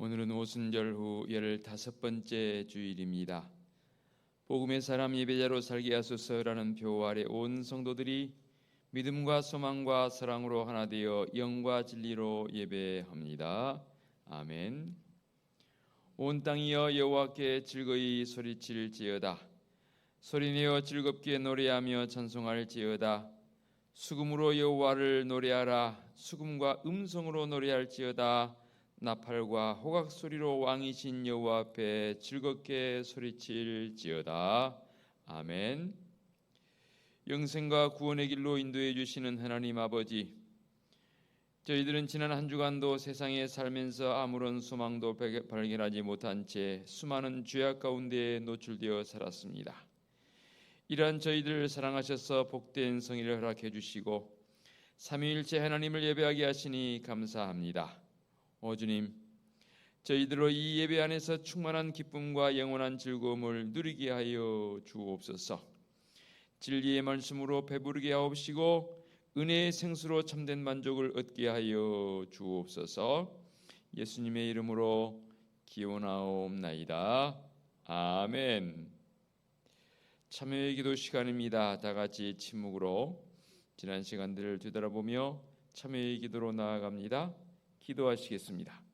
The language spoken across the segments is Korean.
오늘은 오순절 후 15번째 주일입니다. 복음의 사람 예배자로 살게 하소서라는 표 아래 온 성도들이 믿음과 소망과 사랑으로 하나 되어 영과 진리로 예배합니다. 아멘. 온 땅이여 여호와께 즐거이 소리칠지어다. 소리내어 즐겁게 노래하며 찬송할지어다. 수금으로 여호와를 노래하라. 수금과 음성으로 노래할지어다. 나팔과 호각 소리로 왕이신 여호와 앞에 즐겁게 소리칠지어다. 아멘. 영생과 구원의 길로 인도해 주시는 하나님 아버지, 저희들은 지난 한 주간도 세상에 살면서 아무런 소망도 발견하지 못한 채 수많은 죄악 가운데 노출되어 살았습니다. 이러한 저희들을 사랑하셔서 복된 성의를 허락해 주시고 삼위일체 하나님을 예배하게 하시니 감사합니다. 오 주님, 저희들로 이 예배 안에서 충만한 기쁨과 영원한 즐거움을 누리게 하여 주옵소서. 진리의 말씀으로 배부르게 하옵시고 은혜의 생수로 참된 만족을 얻게 하여 주옵소서. 예수님의 이름으로 기원하옵나이다. 아멘. 참여의 기도 시간입니다. 다 같이 침묵으로 지난 시간들을 되돌아보며 참여의 기도로 나아갑니다. 기도하시겠습니다.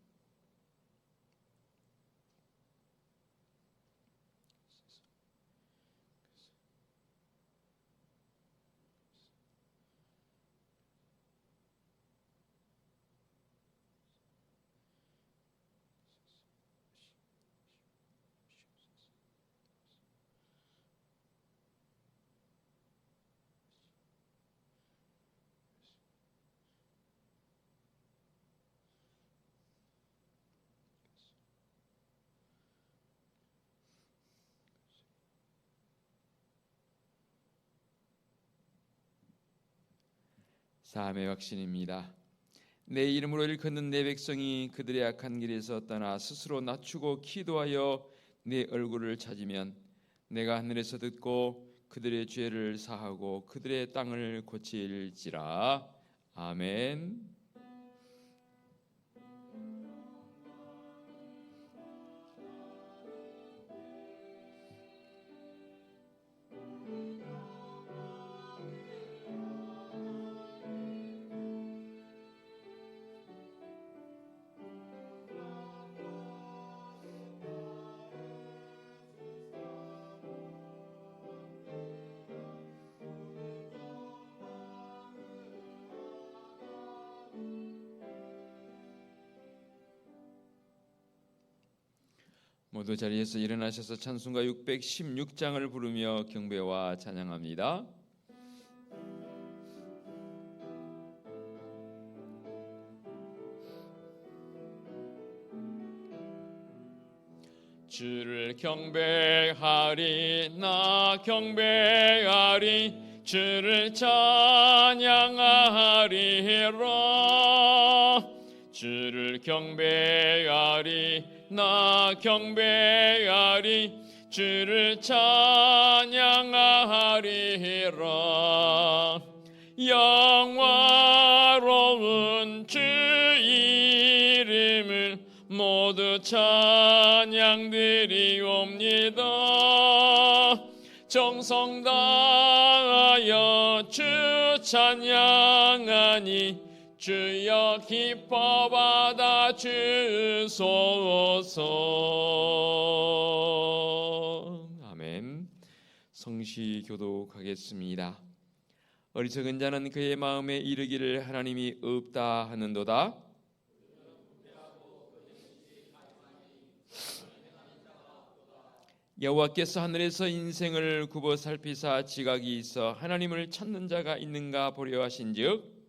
사함의 확신입니다. 내 이름으로 일컫는 내 백성이 그들의 악한 길에서 떠나 스스로 낮추고 기도하여 내 얼굴을 찾으면 내가 하늘에서 듣고 그들의 죄를 사하고 그들의 땅을 고칠지라. 아멘. 모두 자리에서 일어나셔서 찬송가 616장을 부르며 경배와 찬양합니다. 주를 경배하리 나 경배하리 주를 찬양하리라. 주를 경배하리 나 경배하리 주를 찬양하리라. 영화로운 주 이름을 모두 찬양드리옵니다. 정성 다하여 주 찬양하니 주여 기뻐 받아 주소서. 아멘. 성시 교독하겠습니다. 어리석은 자는 그의 마음에 이르기를 하나님이 없다 하는도다. 여호와께서 하늘에서 인생을 굽어 살피사 지각이 있어 하나님을 찾는 자가 있는가 보려 하신즉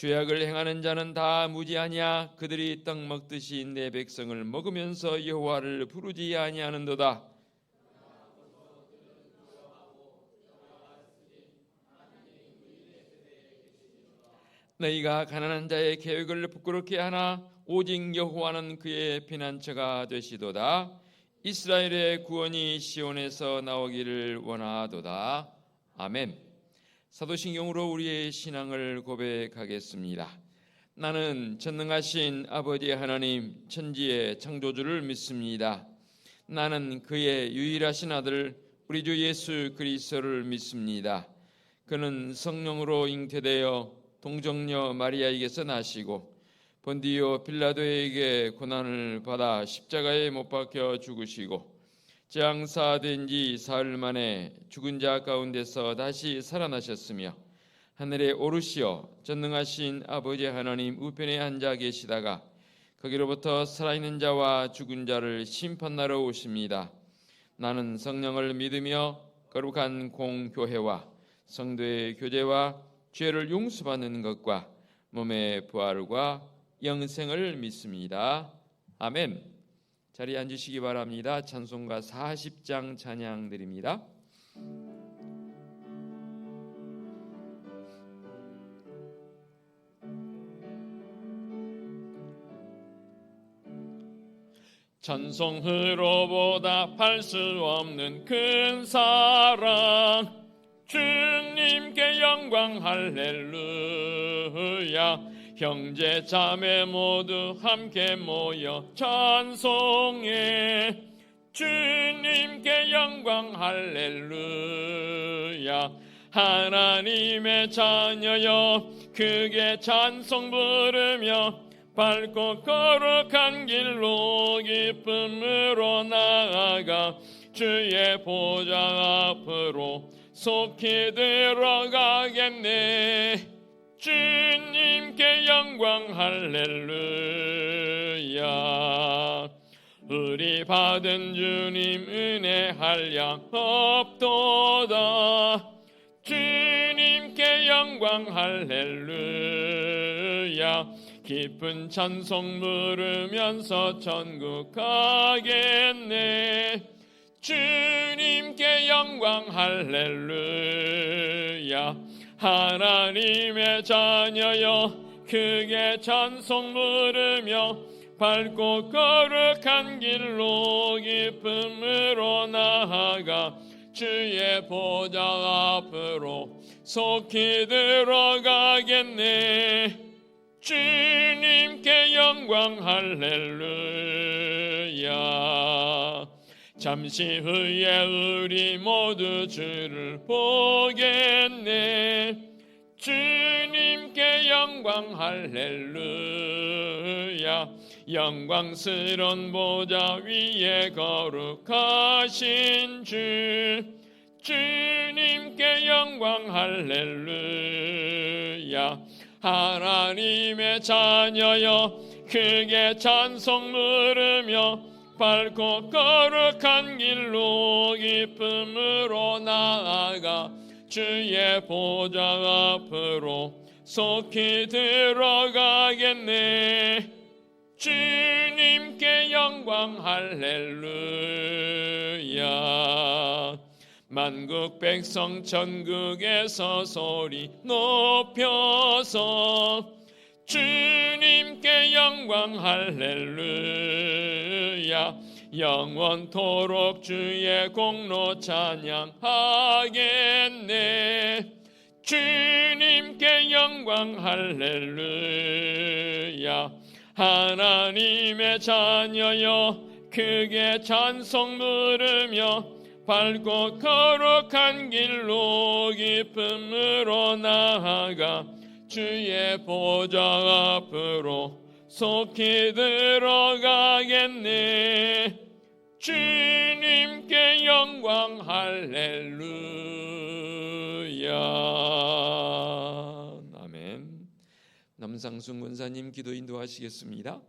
죄악을 행하는 자는 다 무지하냐. 그들이 떡 먹듯이 내 백성을 먹으면서 여호와를 부르지 아니하는도다. 너희가 가난한 자의 계획을 부끄럽게 하나 오직 여호와는 그의 피난처가 되시도다. 이스라엘의 구원이 시온에서 나오기를 원하도다. 아멘. 사도신경으로 우리의 신앙을 고백하겠습니다. 나는 전능하신 아버지 하나님 천지의 창조주를 믿습니다. 나는 그의 유일하신 아들 우리 주 예수 그리스도를 믿습니다. 그는 성령으로 잉태되어 동정녀 마리아에게서 나시고 본디오 빌라도에게 고난을 받아 십자가에 못 박혀 죽으시고 장사된 지 사흘 만에 죽은 자 가운데서 다시 살아나셨으며 하늘에 오르시어 전능하신 아버지 하나님 우편에 앉아 계시다가 거기로부터 살아있는 자와 죽은 자를 심판하러 오십니다. 나는 성령을 믿으며 거룩한 공교회와 성도의 교제와 죄를 용서받는 것과 몸의 부활과 영생을 믿습니다. 아멘. 자리에 앉으시기 바랍니다. 찬송가 40장 찬양 드립니다. 찬송으로 보답할 수 없는 큰 사랑 주님께 영광 할렐루야. 형제 자매 모두 함께 모여 찬송해 주님께 영광 할렐루야. 하나님의 자녀여 크게 찬송 부르며 밝고 거룩한 길로 기쁨으로 나아가 주의 보좌 앞으로 속히 들어가겠네. 주님께 영광 할렐루야. 우리 받은 주님 은혜 한량 없도다. 주님께 영광 할렐루야. 깊은 찬송 부르면서 천국 가겠네. 주님께 영광 할렐루야. 하나님의 자녀여 크게 찬송 부르며 밝고 거룩한 길로 기쁨으로 나아가 주의 보좌 앞으로 속히 들어가겠네. 주님께 영광 할렐루야. 잠시 후에 우리 모두 주를 보겠네. 주님께 영광 할렐루야. 영광스런 보좌 위에 거룩하신 주님께 영광 할렐루야. 하나님의 자녀여 크게 찬송 부르며 밝고 거룩한 길로 기쁨으로 나아가 주의 보좌 앞으로 속히 들어가겠네. 주님께 영광 할렐루야. 만국 백성 천국에서 소리 높여서 주님께 영광 할렐루야. 영원토록 주의 공로 찬양하겠네. 주님께 영광 할렐루야. 하나님의 자녀여 크게 찬송 부르며 밝고 거룩한 길로 기쁨으로 나아가 주의 보좌 앞으로 속히 들어가겠네. 주님께 영광 할렐루야. 아멘. 남상순 권사님 기도 인도하시겠습니다.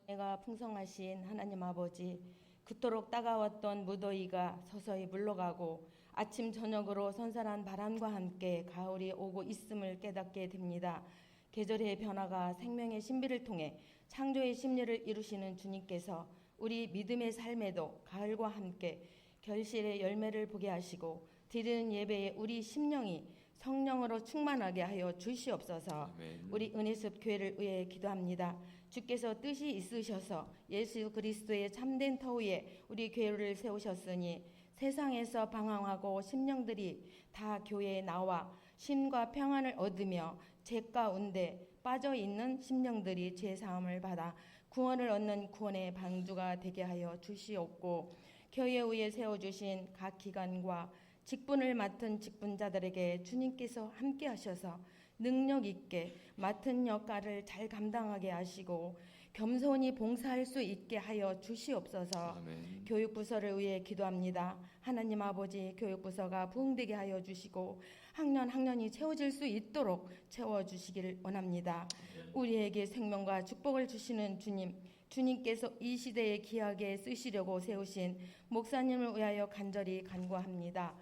내가 풍성하신 하나님 아버지, 그토록 따가웠던 무더위가 서서히 물러가고 아침 저녁으로 선선한 바람과 함께 가을이 오고 있음을 깨닫게 됩니다. 계절의 변화가 생명의 신비를 통해 창조의 심리를 이루시는 주님께서 우리 믿음의 삶에도 가을과 함께 결실의 열매를 보게 하시고 드리는 예배에 우리 심령이 성령으로 충만하게 하여 주시옵소서. 아멘. 우리 은혜숲 교회를 위해 기도합니다. 주께서 뜻이 있으셔서 예수 그리스도의 참된 터위에 우리 교회를 세우셨으니 세상에서 방황하고 심령들이 다 교회에 나와 쉼과 평안을 얻으며 죄 가운데 빠져 있는 심령들이 죄 사함을 받아 구원을 얻는 구원의 방주가 되게 하여 주시옵고, 교회 위에 세워주신 각 기관과 직분을 맡은 직분자들에게 주님께서 함께 하셔서 능력 있게 맡은 역할을 잘 감당하게 하시고 겸손히 봉사할 수 있게 하여 주시옵소서. 아멘. 교육부서를 위해 기도합니다. 하나님 아버지, 교육부서가 부흥되게 하여 주시고 학년이 채워질 수 있도록 채워주시기를 원합니다. 우리에게 생명과 축복을 주시는 주님께서 이 시대에 귀하게 쓰시려고 세우신 목사님을 위하여 간절히 간구합니다.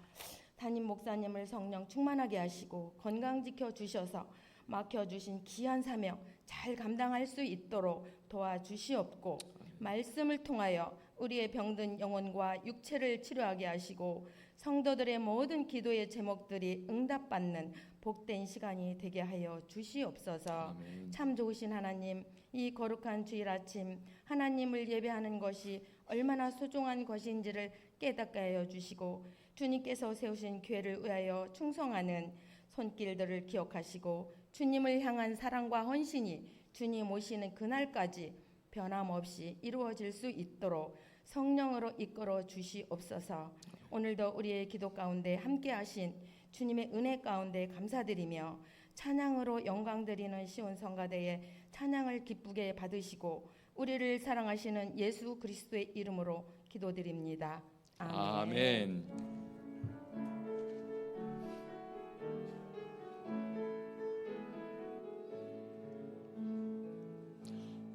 담임 목사님을 성령 충만하게 하시고 건강 지켜주셔서 맡겨주신 귀한 사명 잘 감당할 수 있도록 도와주시옵고, 말씀을 통하여 우리의 병든 영혼과 육체를 치료하게 하시고 성도들의 모든 기도의 제목들이 응답받는 복된 시간이 되게 하여 주시옵소서. 아멘. 참 좋으신 하나님, 이 거룩한 주일 아침 하나님을 예배하는 것이 얼마나 소중한 것인지를 깨닫게 하여 주시고 주님께서 세우신 교회를 위하여 충성하는 손길들을 기억하시고 주님을 향한 사랑과 헌신이 주님 오시는 그날까지 변함없이 이루어질 수 있도록 성령으로 이끌어 주시옵소서. 오늘도 우리의 기도 가운데 함께 하신 주님의 은혜 가운데 감사드리며 찬양으로 영광 드리는 시온 성가대의 찬양을 기쁘게 받으시고 우리를 사랑하시는 예수 그리스도의 이름으로 기도드립니다. 아멘. 아멘.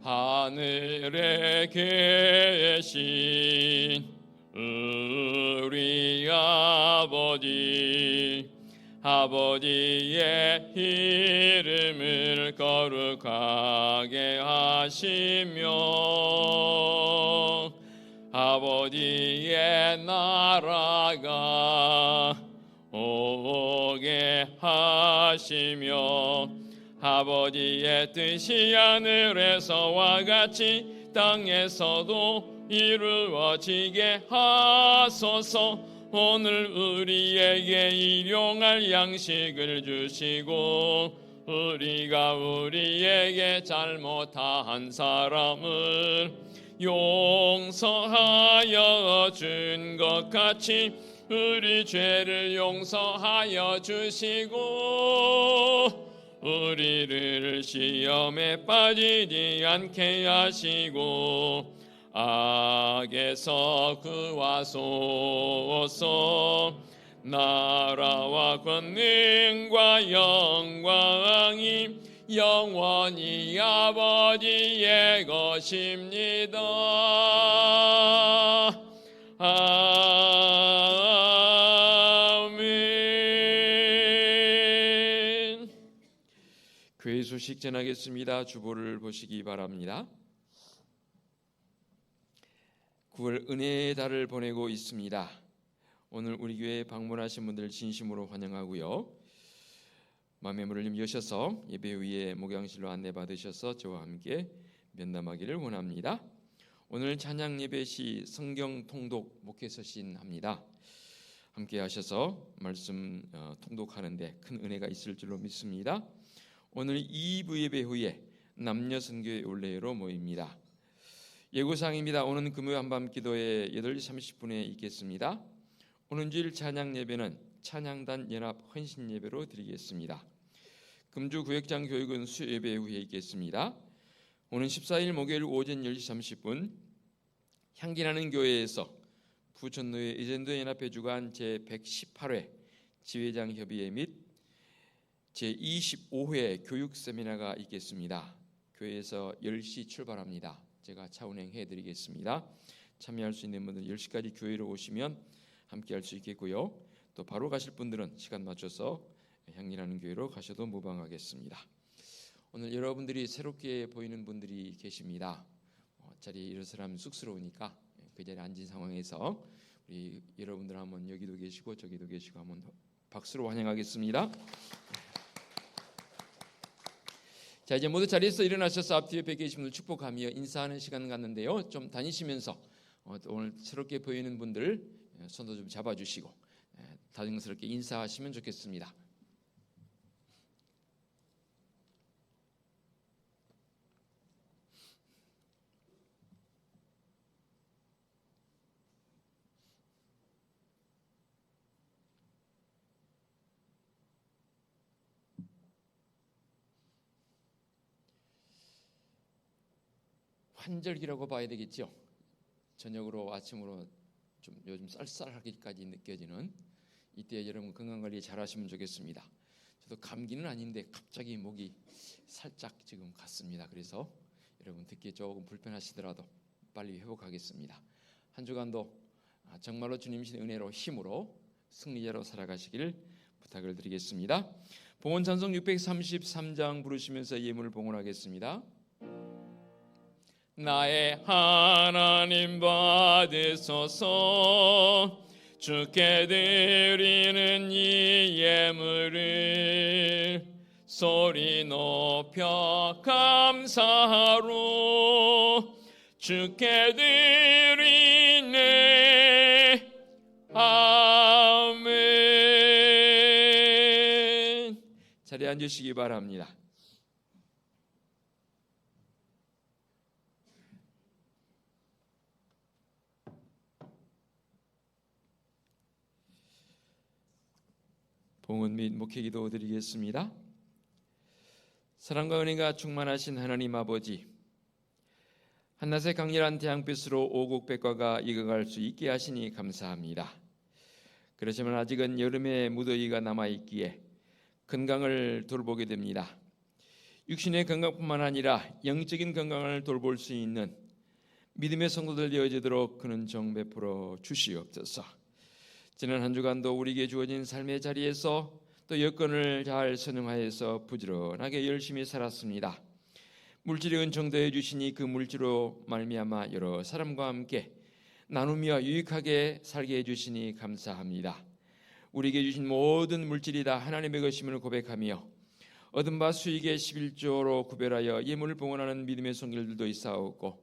하늘에 계신 우리 아버지의 이름을 거룩하게 하시며 아버지의 나라가 오게 하시며 아버지의 뜻이 하늘에서와 같이 땅에서도 이루어지게 하소서. 오늘 우리에게 일용할 양식을 주시고 우리가 우리에게 잘못한 사람을 용서하여 준 것 같이 우리 죄를 용서하여 주시고 우리를 시험에 빠지지 않게 하시고 악에서 구하소서. 나라와 권능과 영광이 영원히 아버지의 것입니다. 아멘. 교회 소식 전하겠습니다. 주보를 보시기 바랍니다. 9월 은혜의 달을 보내고 있습니다. 오늘 우리 교회에 방문하신 분들 진심으로 환영하고요. 마음의 문을 좀 여셔서 예배 후에 목양실로 안내받으셔서 저와 함께 면담하기를 원합니다. 오늘 찬양 예배 시 성경 통독 목회서신 합니다. 함께 하셔서 말씀 통독하는데 큰 은혜가 있을 줄로 믿습니다. 오늘 2부 예배 후에 남녀 선교회 올레로 모입니다. 예고사항입니다. 오는 금요일 한밤 기도회 8시 30분에 있겠습니다. 오는 주일 찬양 예배는 찬양단 연합 헌신 예배로 드리겠습니다. 금주 구역장 교육은 수 예배 후에 있겠습니다. 오는 14일 목요일 오전 10시 30분 향기나는 교회에서 부천노회 의전도 연합회 주관 제118회 지회장 협의회 및 제25회 교육 세미나가 있겠습니다. 교회에서 10시 출발합니다. 제가 차 운행해 드리겠습니다. 참여할 수 있는 분들 10시까지 교회로 오시면 함께 할 수 있겠고요. 또 바로 가실 분들은 시간 맞춰서 향기나는 교회로 가셔도 무방하겠습니다. 오늘 여러분들이 새롭게 보이는 분들이 계십니다. 자리에 일어서라면 쑥스러우니까 그 자리에 앉은 상황에서 우리 여러분들 한번 여기도 계시고 저기도 계시고 한번 박수로 환영하겠습니다. 자, 이제 모두 자리에서 일어나셔서 앞뒤 옆에 계신 분들 축복하며 인사하는 시간 갖는데요. 좀 다니시면서 오늘 새롭게 보이는 분들 손도 좀 잡아주시고 다정스럽게 인사하시면 좋겠습니다. 환절기라고 봐야 되겠죠. 저녁으로 아침으로 좀 요즘 쌀쌀하기까지 느껴지는 이때 여러분 건강관리 잘 하시면 좋겠습니다. 저도 감기는 아닌데 갑자기 목이 살짝 지금 갔습니다. 그래서 여러분 듣기에 조금 불편하시더라도 빨리 회복하겠습니다. 한 주간도 정말로 주님이신 은혜로 힘으로 승리자로 살아가시길 부탁을 드리겠습니다. 봉헌 찬송 633장 부르시면서 예물을 봉헌하겠습니다. 나의 하나님 받으소서. 주께 드리는 이 예물을 소리 높여 감사하로 주께 드리네. 아멘. 자리에 앉으시기 바랍니다. 봉헌 및 목회기도 드리겠습니다. 사랑과 은혜가 충만하신 하나님 아버지, 한낮의 강렬한 태양빛으로 오곡백과가 익어갈 수 있게 하시니 감사합니다. 그렇지만 아직은 여름의 무더위가 남아있기에 건강을 돌보게 됩니다. 육신의 건강뿐만 아니라 영적인 건강을 돌볼 수 있는 믿음의 성도들 되어지도록 그는 정 베풀어 주시옵소서. 지난 한 주간도 우리에게 주어진 삶의 자리에서 또 여건을 잘 선용하여서 부지런하게 열심히 살았습니다. 물질의 은총 더해 주시니 그 물질로 말미암아 여러 사람과 함께 나누며 유익하게 살게 해주시니 감사합니다. 우리에게 주신 모든 물질이 다 하나님의 것임을 고백하며 얻은 바 수익의 11조로 구별하여 예물을 봉헌하는 믿음의 손길들도 있사옵고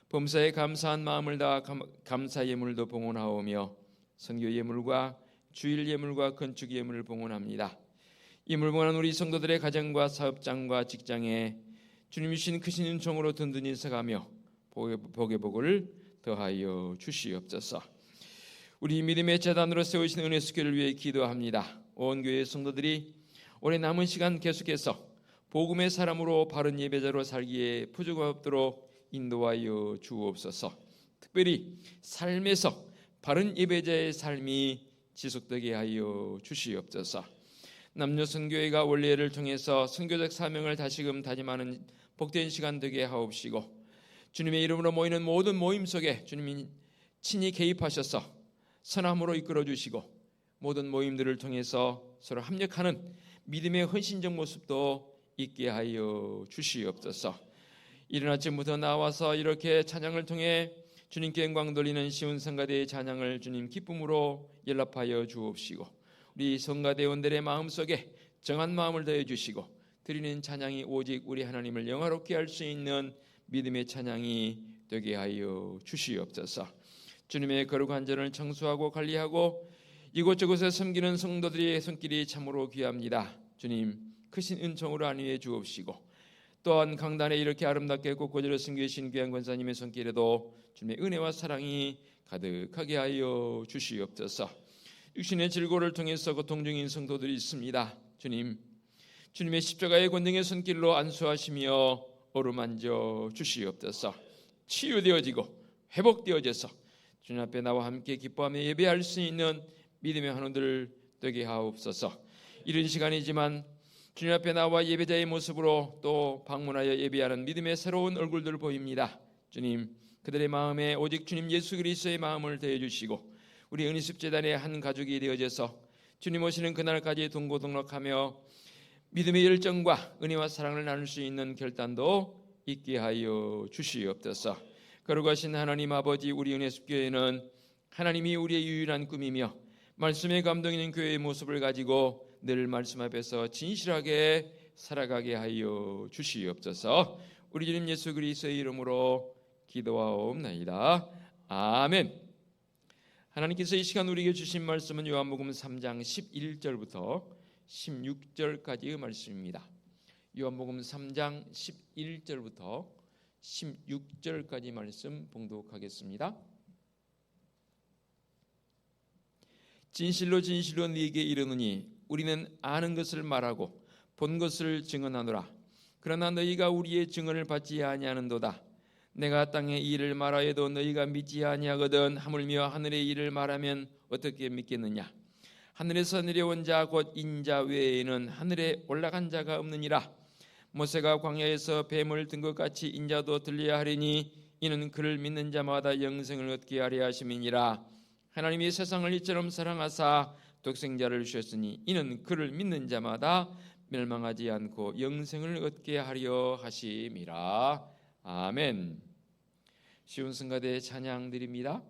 범사에 감사한 마음을 다 감사 예물도 봉헌하오며 선교 예물과 주일 예물과 건축 예물을 봉헌합니다. 예물 봉헌한 우리 성도들의 가정과 사업장과 직장에 주님 주신 크신 은총으로 든든히 서가며 복의 복을 더하여 주시옵소서. 우리 믿음의 재단으로 세우신 은혜 수교를 위해 기도합니다. 온 교회 성도들이 올해 남은 시간 계속해서 복음의 사람으로 바른 예배자로 살기에 부족함 없도록 인도하여 주옵소서. 특별히 삶에서 바른 예배자의 삶이 지속되게 하여 주시옵소서. 남녀 선교회가 원래를 통해서 선교적 사명을 다시금 다짐하는 복된 시간 되게 하옵시고 주님의 이름으로 모이는 모든 모임 속에 주님이 친히 개입하셔서 선함으로 이끌어 주시고 모든 모임들을 통해서 서로 합력하는 믿음의 헌신적 모습도 있게 하여 주시옵소서. 이른 아침부터 나와서 이렇게 찬양을 통해 주님께 영광 돌리는 시온 성가대의 찬양을 주님 기쁨으로 연락하여 주옵시고 우리 성가대원들의 마음속에 정한 마음을 더해 주시고 드리는 찬양이 오직 우리 하나님을 영화롭게 할 수 있는 믿음의 찬양이 되게 하여 주시옵소서. 주님의 거룩한 전을 청소하고 관리하고 이곳저곳에 섬기는 성도들의 손길이 참으로 귀합니다. 주님 크신 은총으로 안위해 주옵시고 또한 강단에 이렇게 아름답게 꽃꽂이로 섬기신 귀한 권사님의 손길에도 주님의 은혜와 사랑이 가득하게 하여 주시옵소서. 육신의 질고를 통해서 고통 중인 성도들이 있습니다. 주님의 십자가의 권능의 손길로 안수하시며 어루만져 주시옵소서. 치유되어지고 회복되어져서 주님 앞에 나와 함께 기뻐하며 예배할 수 있는 믿음의 한원들 되게 하옵소서. 이른 시간이지만 주님 앞에 나와 예배자의 모습으로 또 방문하여 예배하는 믿음의 새로운 얼굴들 보입니다. 주님 그들의 마음에 오직 주님 예수 그리스도의 마음을 더해 주시고 우리 은희습재단의 한 가족이 되어져서 주님 오시는 그날까지 동고동락하며 믿음의 열정과 은혜와 사랑을 나눌 수 있는 결단도 있게 하여 주시옵소서. 거룩하신 하나님 아버지, 우리 은혜습교회는 하나님이 우리의 유일한 꿈이며 말씀에 감동 있는 교회의 모습을 가지고 늘 말씀 앞에서 진실하게 살아가게 하여 주시옵소서. 우리 주님 예수 그리스도의 이름으로 기도하옵나이다. 아멘. 하나님께서 이 시간 우리에게 주신 말씀은 요한복음 3장 11절부터 16절까지의 말씀입니다. 요한복음 3장 11절부터 16절까지 말씀 봉독하겠습니다. 진실로 진실로 네게 이르노니 우리는 아는 것을 말하고 본 것을 증언하노라. 그러나 너희가 우리의 증언을 받지 아니하는도다. 내가 땅의 일을 말하여도 너희가 믿지 아니하거든. 하물며 하늘의 일을 말하면 어떻게 믿겠느냐. 하늘에서 내려온 자 곧 인자 외에는 하늘에 올라간 자가 없느니라. 모세가 광야에서 뱀을 든 것 같이 인자도 들려야 하리니 이는 그를 믿는 자마다 영생을 얻게 하려 하심이니라. 하나님이 세상을 이처럼 사랑하사 독생자를 주셨으니 이는 그를 믿는 자마다 멸망하지 않고 영생을 얻게 하려 하심이라. 아멘. 쉬운 성가대 찬양 드립니다.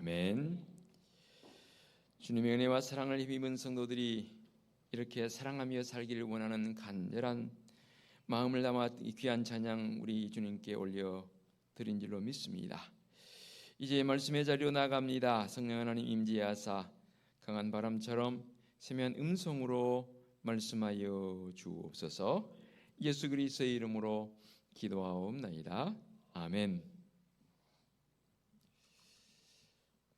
아멘. 주님의 은혜와 사랑을 힘입은 성도들이 이렇게 사랑하며 살기를 원하는 간절한 마음을 담아 이 귀한 찬양 우리 주님께 올려 드린 줄로 믿습니다. 이제 말씀의 자리로 나갑니다. 성령 하나님 임재하사 강한 바람처럼 세미한 음성으로 말씀하여 주옵소서. 예수 그리스도의 이름으로 기도하옵나이다. 아멘.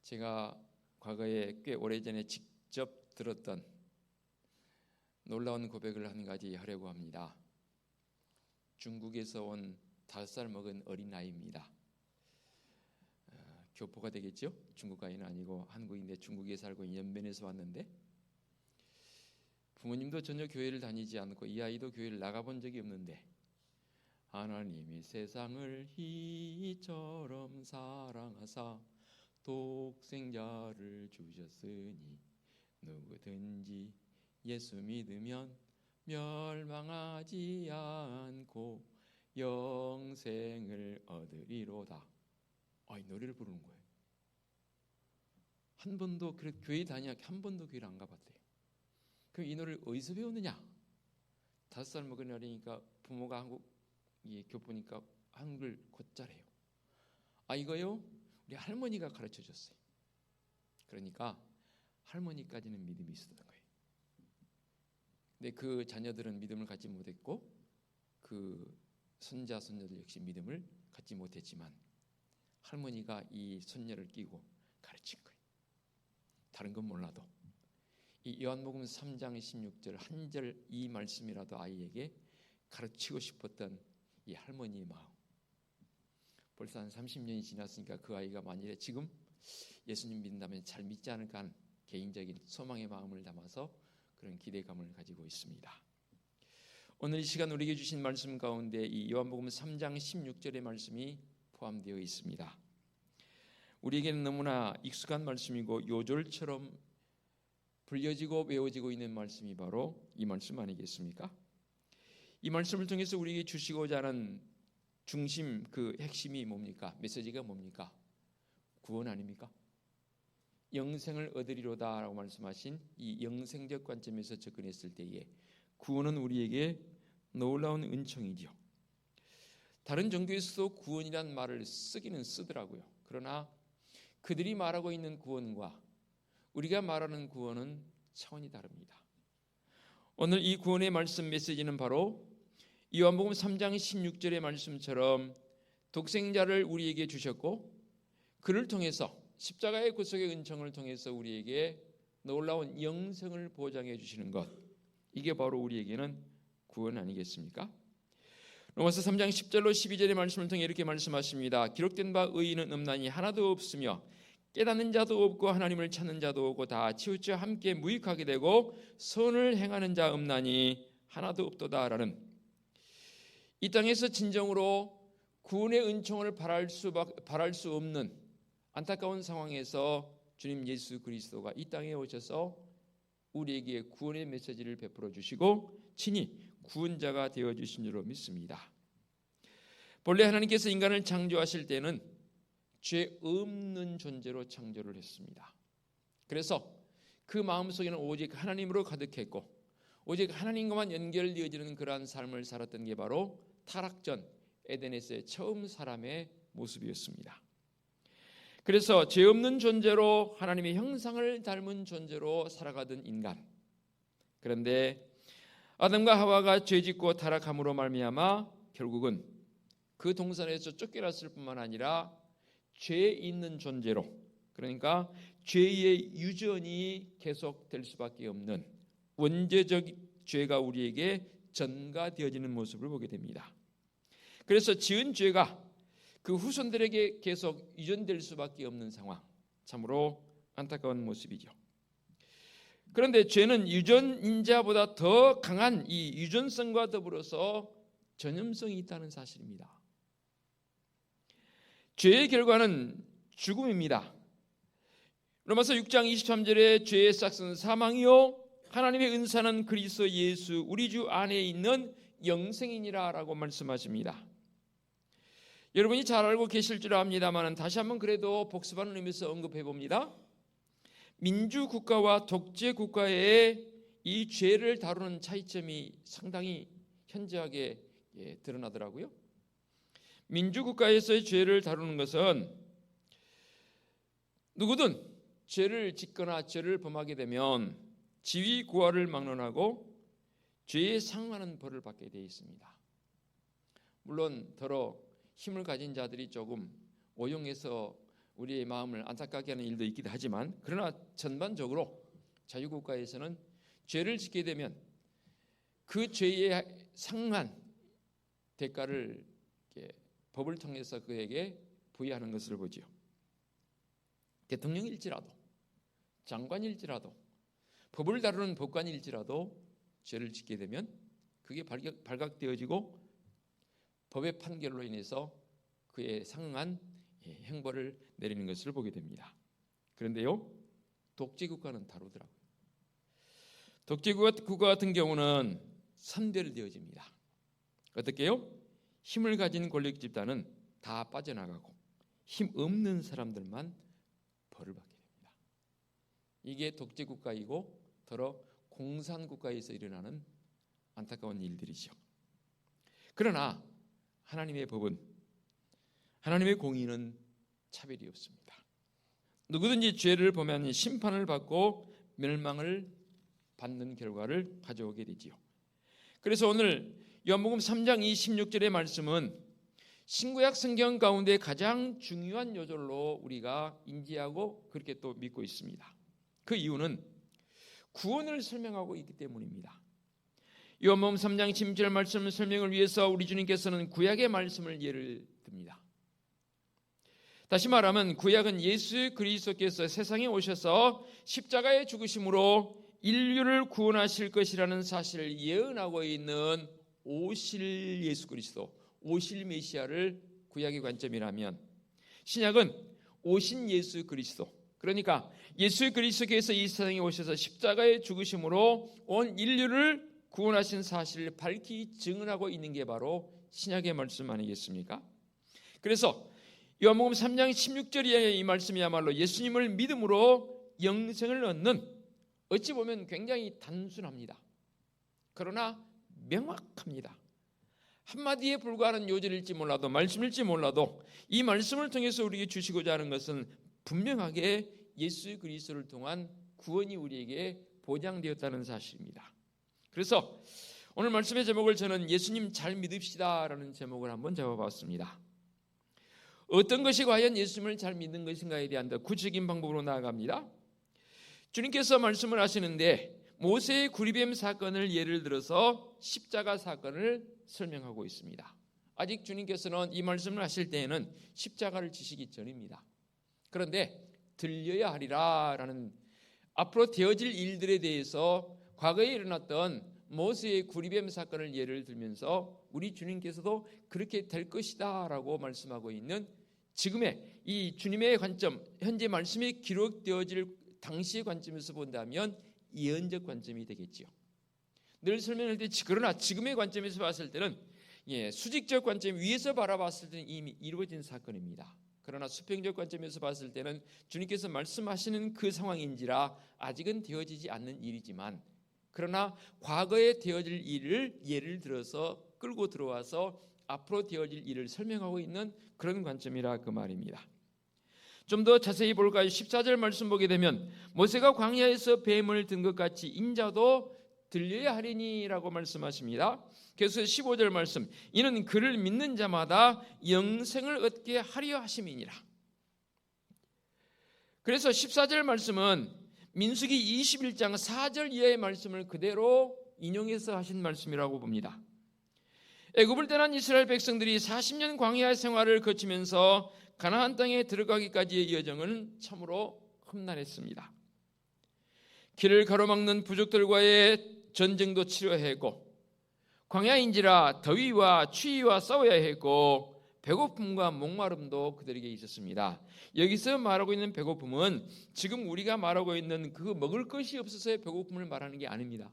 제가 과거에 꽤 오래전에 직접 들었던 놀라운 고백을 한 가지 하려고 합니다. 중국에서 온 5살 먹은 어린아이입니다. 교포가 되겠죠? 중국아이는 아니고 한국인데 중국에 살고 연변에서 왔는데 부모님도 전혀 교회를 다니지 않고 이 아이도 교회를 나가본 적이 없는데 하나님이 세상을 이처럼 사랑하사 독생자를 주셨으니 누구든지 예수 믿으면 멸망하지 않고 영생을 얻으리로다. 이 노래를 부르는 거예요. 한 번도 교회 다니게 한 번도 교회를 안 가봤대요. 그럼 이 노래를 어디서 배웠느냐? 5살 먹은 어리니까 부모가 한국 교포니까 한글 곧잘해요. 이거요? 우리 할머니가 가르쳐 줬어요. 그러니까 할머니까지는 믿음이 있었던 거예요. 근데 그 자녀들은 믿음을 갖지 못했고 그 손자 손녀들 역시 믿음을 갖지 못했지만 할머니가 이 손녀를 끼고 가르친 거예요. 다른 건 몰라도 이 요한복음 3장 16절 한 절 이 말씀이라도 아이에게 가르치고 싶었던 이 할머니의 마음. 벌써 한 30년이 지났으니까 그 아이가 만일에 지금 예수님 믿는다면 잘 믿지 않을까 하는 개인적인 소망의 마음을 담아서 그런 기대감을 가지고 있습니다. 오늘 이 시간 우리에게 주신 말씀 가운데 이 요한복음 3장 16절의 말씀이 포함되어 있습니다. 우리에게는 너무나 익숙한 말씀이고 요절처럼 불려지고 외워지고 있는 말씀이 바로 이 말씀 아니겠습니까? 이 말씀을 통해서 우리에게 주시고자 하는 중심 그 핵심이 뭡니까? 메시지가 뭡니까? 구원 아닙니까? 영생을 얻으리로다라고 말씀하신 이 영생적 관점에서 접근했을 때에 구원은 우리에게 놀라운 은총이죠. 다른 종교에서도 구원이란 말을 쓰기는 쓰더라고요. 그러나 그들이 말하고 있는 구원과 우리가 말하는 구원은 차원이 다릅니다. 오늘 이 구원의 말씀 메시지는 바로 요한복음 3장 16절의 말씀처럼 독생자를 우리에게 주셨고 그를 통해서 십자가의 구속의 은총을 통해서 우리에게 놀라운 영생을 보장해 주시는 것, 이게 바로 우리에게는 구원 아니겠습니까? 로마서 3장 10절로 12절의 말씀을 통해 이렇게 말씀하십니다. 기록된 바 의인은 없나니 하나도 없으며 깨닫는 자도 없고 하나님을 찾는 자도 없고 다 치우쳐 함께 무익하게 되고 선을 행하는 자 없나니 하나도 없도다라는 이 땅에서 진정으로 구원의 은총을 바랄 수 없는 안타까운 상황에서 주님 예수 그리스도가 이 땅에 오셔서 우리에게 구원의 메시지를 베풀어 주시고 친히 구원자가 되어 주신 줄로 믿습니다. 본래 하나님께서 인간을 창조하실 때는 죄 없는 존재로 창조를 했습니다. 그래서 그 마음속에는 오직 하나님으로 가득했고 오직 하나님과만 연결되어지는 그러한 삶을 살았던 게 바로 타락전 에덴에서의 처음 사람의 모습이었습니다. 그래서 죄 없는 존재로 하나님의 형상을 닮은 존재로 살아가던 인간. 그런데 아담과 하와가 죄짓고 타락함으로 말미암아 결국은 그 동산에서 쫓겨났을 뿐만 아니라 죄 있는 존재로, 그러니까 죄의 유전이 계속될 수밖에 없는 원죄적 죄가 우리에게 전가되어지는 모습을 보게 됩니다. 그래서 지은 죄가 그 후손들에게 계속 유전될 수밖에 없는 상황, 참으로 안타까운 모습이죠. 그런데 죄는 유전인자보다 더 강한 이 유전성과 더불어서 전염성이 있다는 사실입니다. 죄의 결과는 죽음입니다. 로마서 6장 23절에 죄의 싹은 사망이요 하나님의 은사는 그리스도 예수 우리 주 안에 있는 영생이니라 라고 말씀하십니다. 여러분이 잘 알고 계실 줄 압니다만 다시 한번 그래도 복습하는 의미에서 언급해 봅니다. 민주국가와 독재국가의 이 죄를 다루는 차이점이 상당히 현저하게 드러나더라고요. 민주국가에서의 죄를 다루는 것은 누구든 죄를 짓거나 죄를 범하게 되면 지위고하를 막론하고 죄에 상응하는 벌을 받게 되어 있습니다. 물론 더러 힘을 가진 자들이 조금 오용해서 우리의 마음을 안타깝게 하는 일도 있기도 하지만, 그러나 전반적으로 자유국가에서는 죄를 짓게 되면 그 죄에 상응한 대가를 법을 통해서 그에게 부여하는 것을 보지요. 대통령일지라도 장관일지라도 법을 다루는 법관일지라도 죄를 짓게 되면 그게 발각되어지고 법의 판결로 인해서 그에 상응한 형벌을 내리는 것을 보게 됩니다. 그런데요, 독재국가는 다르더라고요. 독재국가 같은 경우는 선별되어집니다. 어떻게요? 힘을 가진 권력 집단은 다 빠져나가고 힘 없는 사람들만 벌을 받게 됩니다. 이게 독재국가이고 더러 공산국가에서 일어나는 안타까운 일들이죠. 그러나 하나님의 법은, 하나님의 공의는 차별이 없습니다. 누구든지 죄를 범하면 심판을 받고 멸망을 받는 결과를 가져오게 되지요. 그래서 오늘 요한복음 3장 26절의 말씀은 신구약 성경 가운데 가장 중요한 요절로 우리가 인지하고 그렇게 또 믿고 있습니다. 그 이유는 구원을 설명하고 있기 때문입니다. 요한복음 3장 16절 말씀 설명을 위해서 우리 주님께서는 구약의 말씀을 예를 듭니다. 다시 말하면 구약은 예수 그리스도께서 세상에 오셔서 십자가에 죽으심으로 인류를 구원하실 것이라는 사실을 예언하고 있는 오실 예수 그리스도, 오실 메시아를 구약의 관점이라면, 신약은 오신 예수 그리스도, 그러니까 예수 그리스도께서 이 세상에 오셔서 십자가에 죽으심으로 온 인류를 구원하신 사실을 밝히 증언하고 있는 게 바로 신약의 말씀 아니겠습니까? 그래서 요한복음 3장 16절의 이 말씀이야말로 예수님을 믿음으로 영생을 얻는, 어찌 보면 굉장히 단순합니다. 그러나 명확합니다. 한마디에 불과하는 요절일지 몰라도, 말씀일지 몰라도 이 말씀을 통해서 우리에게 주시고자 하는 것은 분명하게 예수 그리스도를 통한 구원이 우리에게 보장되었다는 사실입니다. 그래서 오늘 말씀의 제목을 저는 예수님 잘 믿읍시다라는 제목을 한번 잡아봤습니다. 어떤 것이 과연 예수님을 잘 믿는 것인가에 대한 더 구체적인 방법으로 나아갑니다. 주님께서 말씀을 하시는데 모세의 구리뱀 사건을 예를 들어서 십자가 사건을 설명하고 있습니다. 아직 주님께서는 이 말씀을 하실 때에는 십자가를 지시기 전입니다. 그런데 들려야 하리라라는 앞으로 되어질 일들에 대해서 과거에 일어났던 모세의 구리뱀 사건을 예를 들면서 우리 주님께서도 그렇게 될 것이다 라고 말씀하고 있는 지금의 이 주님의 관점, 현재 말씀이 기록되어질 당시의 관점에서 본다면 예언적 관점이 되겠지요. 늘 설명할 때 그러나 지금의 관점에서 봤을 때는 수직적 관점 위에서 바라봤을 때는 이미 이루어진 사건입니다. 그러나 수평적 관점에서 봤을 때는 주님께서 말씀하시는 그 상황인지라 아직은 되어지지 않는 일이지만, 그러나 과거에 되어질 일을 예를 들어서 끌고 들어와서 앞으로 되어질 일을 설명하고 있는 그런 관점이라 그 말입니다. 좀 더 자세히 볼까요? 14절 말씀 보게 되면 모세가 광야에서 뱀을 든 것 같이 인자도 들려야 하리니라고 말씀하십니다. 그래서 15절 말씀, 이는 그를 믿는 자마다 영생을 얻게 하려 하심이니라. 그래서 14절 말씀은 민수기 21장 4절 이하의 말씀을 그대로 인용해서 하신 말씀이라고 봅니다. 애굽을 떠난 이스라엘 백성들이 40년 광야 생활을 거치면서 가나안 땅에 들어가기까지의 여정은 참으로 험난했습니다. 길을 가로막는 부족들과의 전쟁도 치러야 했고, 광야인지라 더위와 추위와 싸워야 했고, 배고픔과 목마름도 그들에게 있었습니다. 여기서 말하고 있는 배고픔은 지금 우리가 말하고 있는 그 먹을 것이 없어서의 배고픔을 말하는 게 아닙니다.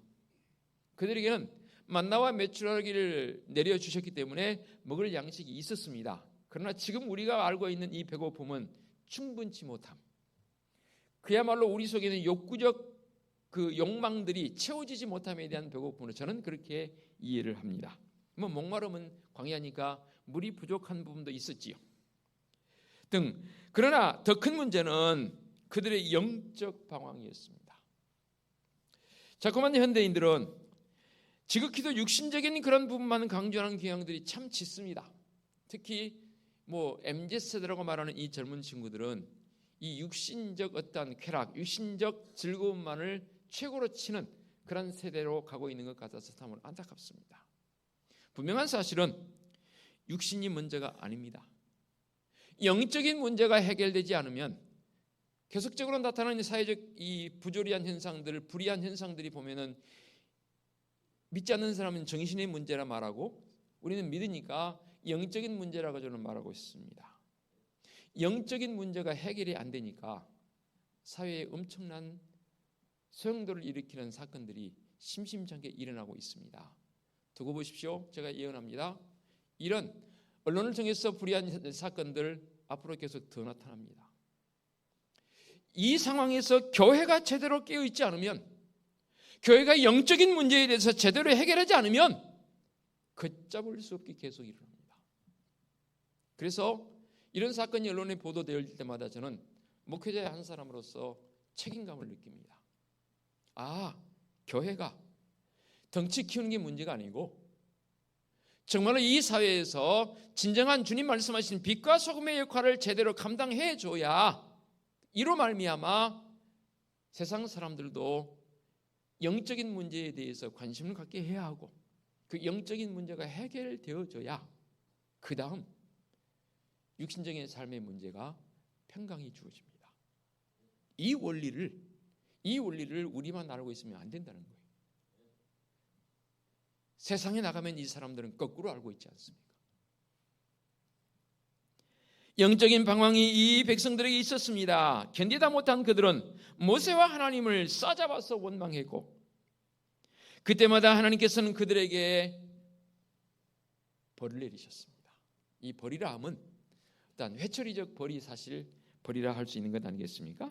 그들에게는 만나와 메추라기를 내려주셨기 때문에 먹을 양식이 있었습니다. 그러나 지금 우리가 알고 있는 이 배고픔은 충분치 못함, 그야말로 우리 속에 있는 욕구적 그 욕망들이 채워지지 못함에 대한 배고픔으로 저는 그렇게 이해를 합니다. 뭐 목마름은 광야니까 물이 부족한 부분도 있었지요 등. 그러나 더 큰 문제는 그들의 영적 방황이었습니다. 자꾸만 현대인들은 지극히도 육신적인 그런 부분만 강조하는 경향들이 참 짙습니다. 특히 뭐 MZ세대라고 말하는 이 젊은 친구들은 이 육신적 어떠한 쾌락, 육신적 즐거움만을 최고로 치는 그런 세대로 가고 있는 것 같아서 참 안타깝습니다. 분명한 사실은 육신이 문제가 아닙니다. 영적인 문제가 해결되지 않으면 계속적으로 나타나는 사회적 이 부조리한 현상들, 불이한 현상들이 보면은 믿지 않는 사람은 정신의 문제라 말하고 우리는 믿으니까 영적인 문제라고 저는 말하고 있습니다. 영적인 문제가 해결이 안 되니까 사회에 엄청난 소용돌이를 일으키는 사건들이 심심찮게 일어나고 있습니다. 두고 보십시오. 제가 예언합니다. 이런 언론을 통해서 불이한 사건들 앞으로 계속 더 나타납니다. 이 상황에서 교회가 제대로 깨어있지 않으면, 교회가 영적인 문제에 대해서 제대로 해결하지 않으면 걷잡을 수 없게 계속 일어납니다. 그래서 이런 사건이 언론에 보도될 때마다 저는 목회자의 한 사람으로서 책임감을 느낍니다. 아, 교회가 덩치 키우는 게 문제가 아니고 정말로 이 사회에서 진정한 주님 말씀하신 빛과 소금의 역할을 제대로 감당해 줘야 이로 말미암아 세상 사람들도 영적인 문제에 대해서 관심을 갖게 해야 하고 그 영적인 문제가 해결되어져야 그 다음 육신적인 삶의 문제가 평강이 주어집니다. 이 원리를 우리만 알고 있으면 안 된다는 거예요. 세상에 나가면 이 사람들은 거꾸로 알고 있지 않습니까? 영적인 방황이 이 백성들에게 있었습니다. 견디다 못한 그들은 모세와 하나님을 싸잡아서 원망했고 그때마다 하나님께서는 그들에게 벌을 내리셨습니다. 이 벌이라 함은 일단 회초리적 벌이 사실 벌이라 할 수 있는 것 아니겠습니까?